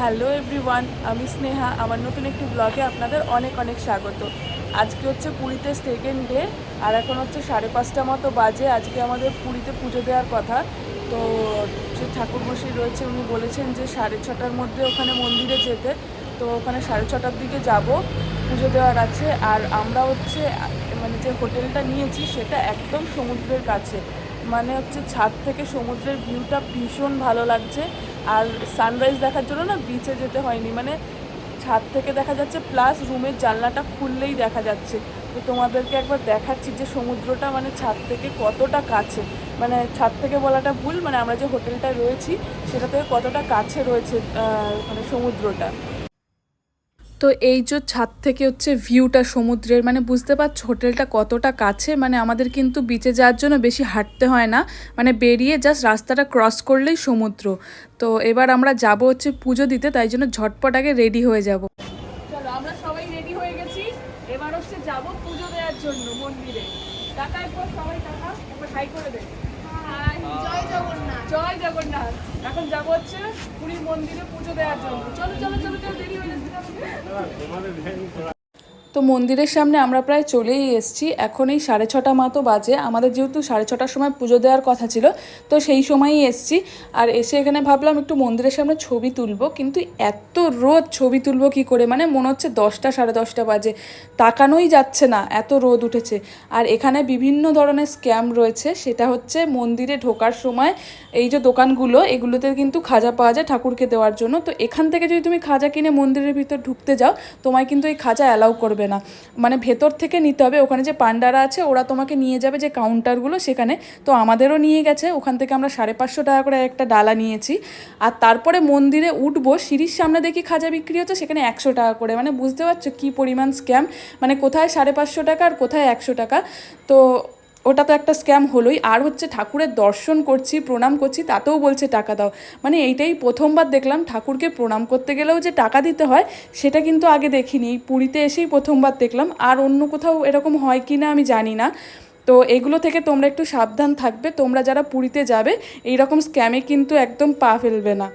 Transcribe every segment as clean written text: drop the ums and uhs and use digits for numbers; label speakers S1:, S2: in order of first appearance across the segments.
S1: Hello everyone, আমি স্নেহা। আমার নতুন একটি ব্লগে আপনাদের অনেক অনেক স্বাগত। আজকে হচ্ছে পুরীতে সেকেন্ড ডে, আর এখন হচ্ছে 5:30 মতো বাজে। আজকে আমাদের পুরীতে পুজো দেওয়ার কথা। তো যে ঠাকুরমশাই রয়েছে উনি বলেছেন যে 6:30টার মধ্যে ওখানে মন্দিরে যেতে। তো ওখানে 6:30টার দিকে যাব, পুজো দেওয়ার আছে। আর আমরা হচ্ছে মানে যে হোটেলটা নিয়েছি সেটা একদম সমুদ্রের কাছে, মানে হচ্ছে ছাদ থেকে সমুদ্রের ভিউটা ভীষণ ভালো লাগছে। আর সানরাইজ দেখার জন্য না বিচে যেতে হয়নি, মানে ছাদ থেকে দেখা যাচ্ছে, প্লাস রুমের জানলাটা খুললেই দেখা যাচ্ছে। তো তোমাদেরকে একবার দেখাচ্ছি যে সমুদ্রটা মানে ছাদ থেকে কতটা কাছে। মানে ছাদ থেকে বলাটা ভুল, মানে আমরা যে হোটেলটায় রয়েছি সেটা থেকে কতটা কাছে রয়েছে মানে সমুদ্রটা। তো এই যে ছাদ থেকে হচ্ছে ভিউটা সমুদ্রের, মানে বুঝতে পারছো হোটেলটা কতটা কাছে। মানে আমাদের কিন্তু বিচে যাওয়ার জন্য বেশি হাঁটতে হয় না, মানে বেরিয়ে জাস্ট রাস্তাটা ক্রস করলেই সমুদ্র। তো এবার আমরা যাব হচ্ছে পুজো দিতে, তাই জন্য ঝটপট আগে রেডি হয়ে যাব। চলো আমরা সবাই রেডি হয়ে গেছি, এবার হচ্ছে যাব পুজো দেওয়ার জন্য মন্দিরে। টাকার পর সবাই টাকা একবার হাই করে দেয়। জয় জগন্নাথ, জয় জগন্নাথ। এখন যাবো হচ্ছে পুরীর মন্দিরে পুজো দেওয়ার জন্য। চলো চলো চলো চলো, দেরি হয়ে যাচ্ছে। তো মন্দিরের সামনে আমরা প্রায় চলেই এসেছি। এখন এই 6:30 মতো বাজে। আমাদের যেহেতু 6:30টার সময় পুজো দেওয়ার কথা ছিল, তো সেই সময়ই এসেছি। আর এসে এখানে ভাবলাম একটু মন্দিরের সামনে ছবি তুলবো, কিন্তু এত রোদ, ছবি তুলবো কী করে, মানে মনে হচ্ছে 10টা 10:30 বাজে, তাকানোই যাচ্ছে না, এত রোদ উঠেছে। আর এখানে বিভিন্ন ধরনের স্ক্যাম রয়েছে। সেটা হচ্ছে মন্দিরে ঢোকার সময় এই যে দোকানগুলো, এগুলোতে কিন্তু খাজা পাওয়া যায় ঠাকুরকে দেওয়ার জন্য। তো এখান থেকে যদি তুমি খাজা কিনে মন্দিরের ভিতর ঢুকতে যাও, তোমায় কিন্তু এই খাজা অ্যালাউ করবে না, মানে ভেতর থেকে নিতে হবে। ওখানে যে পান্ডারা আছে ওরা তোমাকে নিয়ে যাবে যে কাউন্টারগুলো সেখানে। তো আমাদেরও নিয়ে গেছে, ওখান থেকে আমরা 550 টাকা করে একটা ডালা নিয়েছি। আর তারপরে মন্দিরে উঠবো, সিঁড়ির সামনে দেখি খাজা বিক্রি হচ্ছে, সেখানে 100 টাকা করে। মানে বুঝতে পারছো কী পরিমাণ স্ক্যাম, মানে কোথায় 550 টাকা আর কোথায় 100 টাকা। তো ওটা তো একটা স্ক্যাম হলোই। আর হচ্ছে ঠাকুরের দর্শন করছি, প্রণাম করছি, তাতেও বলছে টাকা দাও। মানে এইটাই প্রথমবার দেখলাম ঠাকুরকে প্রণাম করতে গেলেও যে টাকা দিতে হয়, সেটা কিন্তু আগে দেখিনি। এই পুরীতে এসেই প্রথমবার দেখলাম, আর অন্য কোথাও এরকম হয় কি না আমি জানি না। তো এগুলো থেকে তোমরা একটু সাবধান থাকবে, তোমরা যারা পুরীতে যাবে এই রকম স্ক্যামে কিন্তু একদম পা ফেলবে না।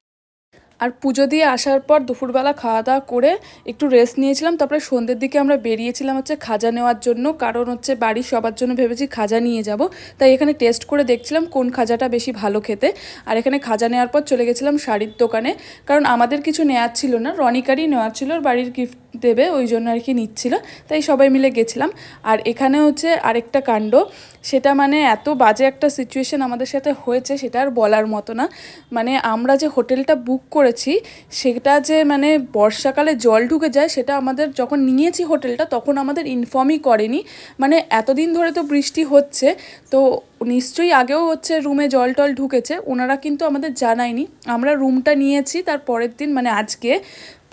S1: আর পুজো দিয়ে আসার পর দুপুরবেলা খাওয়া দাওয়া করে একটু রেস্ট নিয়েছিলাম। তারপরে সন্ধ্যের দিকে আমরা বেরিয়েছিলাম হচ্ছে খাজা নেওয়ার জন্য, কারণ হচ্ছে বাড়ির সবার জন্য ভেবেছি খাজা নিয়ে যাব। তাই এখানে টেস্ট করে দেখছিলাম কোন খাজাটা বেশি ভালো খেতে। আর এখানে খাজা নেওয়ার পর চলে গেছিলাম শাড়ির দোকানে, কারণ আমাদের কিছু নেওয়ার ছিল না, রনিকারই নেওয়ার ছিল, বাড়ির গিফট দেবে ওই জন্য আর কি নিচ্ছিল। তাই সবাই মিলে গেছিলাম। আর এখানে হচ্ছে আরেকটা কাণ্ড, সেটা মানে এত বাজে একটা সিচুয়েশন আমাদের সাথে হয়েছে, সেটা আর বলার মতো না। মানে আমরা যে হোটেলটা বুক করেছি সেটা যে মানে বর্ষাকালে জল ঢুকে যায়, সেটা আমাদের যখন নিয়েছি হোটেলটা তখন আমাদের ইনফর্মই করেনি। মানে এতদিন ধরে তো বৃষ্টি হচ্ছে, তো নিশ্চয়ই আগেও হচ্ছে রুমে জল টল ঢুকেছে, ওনারা কিন্তু আমাদের জানায়নি। আমরা রুমটা নিয়েছি তার পরের দিন, মানে আজকে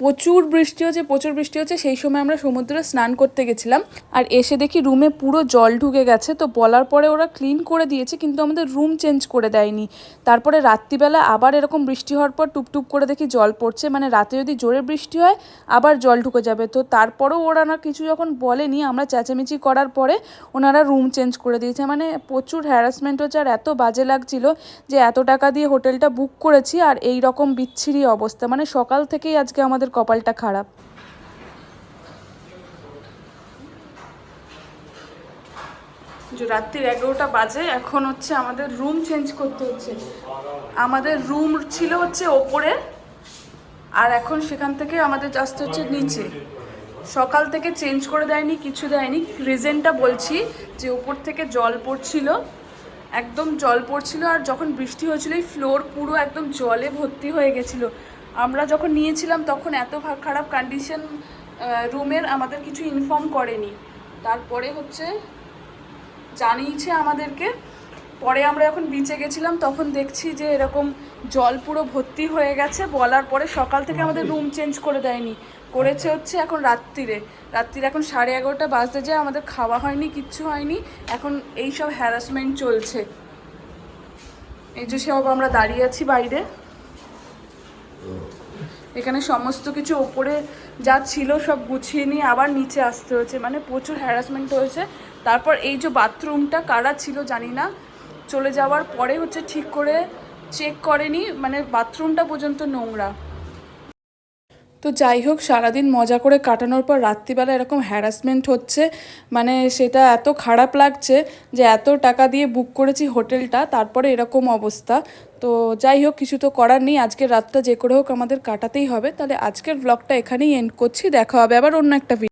S1: প্রচুর বৃষ্টি হচ্ছে, প্রচুর বৃষ্টি হচ্ছে। সেই সময় আমরা সমুদ্রে স্নান করতে গেছিলাম, আর এসে দেখি রুমে পুরো জল ঢুকে গেছে। তো বলার পরে ওরা ক্লিন করে দিয়েছে, কিন্তু আমাদের রুম চেঞ্জ করে দেয়নি। তারপরে রাত্রিবেলা আবার এরকম বৃষ্টি হওয়ার পর টুপটুপ করে দেখি জল পড়ছে, মানে রাতে যদি জোরে বৃষ্টি হয় আবার জল ঢুকে যাবে। তো তারপরেও ওরা না কিছু যখন বলেনি, আমরা চেঁচামেচি করার পরে ওনারা রুম চেঞ্জ করে দিয়েছে। মানে প্রচুর হ্যারাসমেন্ট হচ্ছে, আর এত বাজে লাগছিল যে এত টাকা দিয়ে হোটেলটা বুক করেছি আর এই রকম বিচ্ছিরি অবস্থা। মানে সকাল থেকেই আজকে আমাদের কপালটা খারাপ। যে রাত্রির 11টা বাজে, এখন হচ্ছে আমাদের রুম চেঞ্জ করতে হচ্ছে। আমাদের রুম ছিল হচ্ছে ওপরে, আর এখন সেখান থেকে আমাদের আসতে হচ্ছে নিচে। সকাল থেকে চেঞ্জ করে দেয়নি, কিছু দেয়নি। রিজনটা বলছি, যে উপর থেকে জল পড়ছিল, একদম জল পড়ছিল। আর যখন বৃষ্টি হয়েছিল এই ফ্লোর পুরো একদম জলে ভর্তি হয়ে গেছিলো। আমরা যখন নিয়েছিলাম তখন এত খারাপ কন্ডিশন রুমের, আমাদের কিছু ইনফর্ম করেনি। তারপরে হচ্ছে জানিয়েছে আমাদেরকে। পরে আমরা যখন বিচে গেছিলাম তখন দেখছি যে এরকম জল পুরো ভর্তি হয়ে গেছে। বলার পরে সকাল থেকে আমাদের রুম চেঞ্জ করে দেয়নি, করেছে হচ্ছে এখন রাত্রিরে এখন 11:30 বাজতে যায়, আমাদের খাওয়া হয়নি, কিচ্ছু হয়নি। এখন এই সব হ্যারাসমেন্ট চলছে। এই যে সব আমরা দাঁড়িয়ে আছি বাইরে, এখানে সমস্ত কিছু ওপরে যা ছিল সব গুছিয়ে নিয়ে আবার নিচে আসতে হয়েছে, মানে প্রচুর হ্যারাসমেন্ট হয়েছে। তারপর এই যে বাথরুমটা কারা ছিল জানি না, চলে যাওয়ার পরে হচ্ছে ঠিক করে চেক করেনি, মানে বাথরুমটা পর্যন্ত নোংরা। তো যাই হোক, সারাদিন মজা করে কাটানোর পর রাত্রিবেলা এরকম হ্যারাসমেন্ট হচ্ছে, মানে সেটা এত খারাপ লাগছে যে এত টাকা দিয়ে বুক করেছি হোটেলটা, তারপরে এরকম অবস্থা। তো যাই হোক, কিছু তো করার নেই, আজকের রাতটা যে করে হোক আমাদের কাটাতেই হবে। তাহলে আজকের ব্লগটা এখানেই এন্ড করছি, দেখা হবে আবার অন্য একটা